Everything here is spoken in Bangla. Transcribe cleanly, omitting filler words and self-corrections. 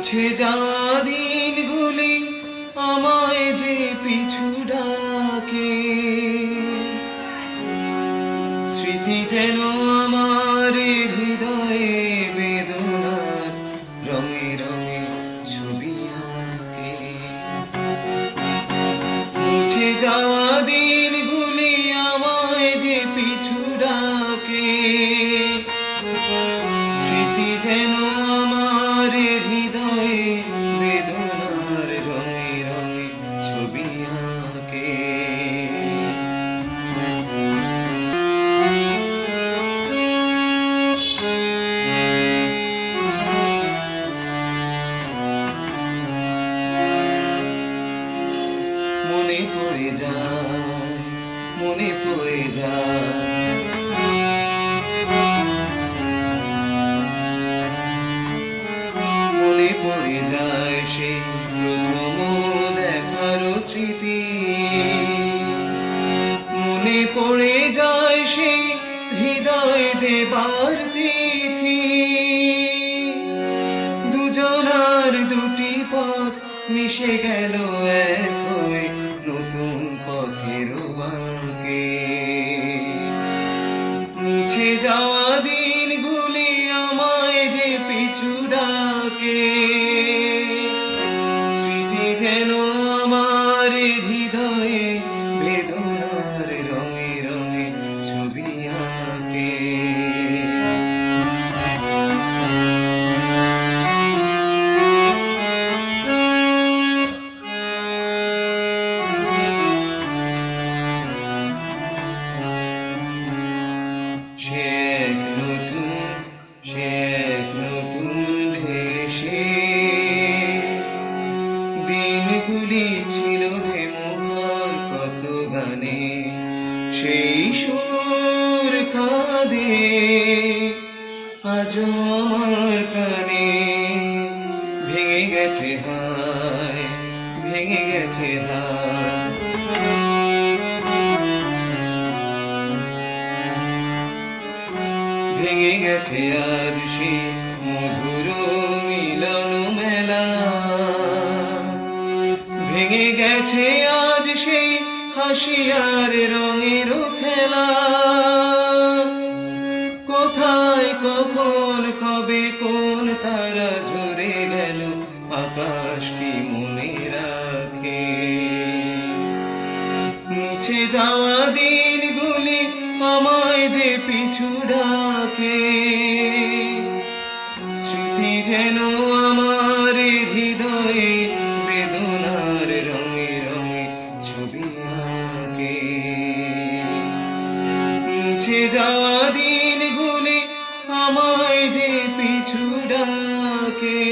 মুছে যাওয়া দিনগুলি আমায় যে পিছু ডাকে, স্মৃতি যেন আমার হৃদয়ে বেদনার রঙে রঙে ছবি আঁকে। মুছে যাওয়া দিনগুলি আমায় যে পিছু ডাকে, স্মৃতি যেন আমার হৃদয়ে বেদনার রঙে রঙে ছবি আঁকে। মনে পড়ে যায়, মনে পড়ে যায়, মনে পড়ে যায় সেই প্রথম দেখার স্মৃতি। মনে পড়ে যায় সেই হৃদয় দেবার তিথি। দুজনার দুটি পথ মিশে গেল এক হয়ে নতুন পথের বাঁকে। মুছে যাওয়া দিনগুলি আমায় যে পিছু ডাকে, স্মৃতি যেন আমার হৃদয়ে বেদনার রঙে রঙে ছবি আঁকে। সে এক নতুন দেশে দিনগুলি ছিল যে মুখর কত গানে, সেই সুর কাঁদে আজও আমার প্রাণে। ভেঙে গেছে হায়, ভেঙে গেছে হায়, ভেঙে গেছে আজ সেই মধুর মিলন মেলা। ভেঙে গেছে আজ সেই হাসি আর রঙের খেলা। কোথায় কখন কবে কোন তারা ঝরে গেল, আকাশ কি মনে রাখে? মুছে যাওয়া দিনগুলি আমায় যে পিছু ডাকে, স্মৃতি যেন আমার হৃদয়ে বেদনার রঙে রঙে ছবি আঁকে। মুছে যাওয়া দিনগুলি আমায় যে পিছু ডাকে।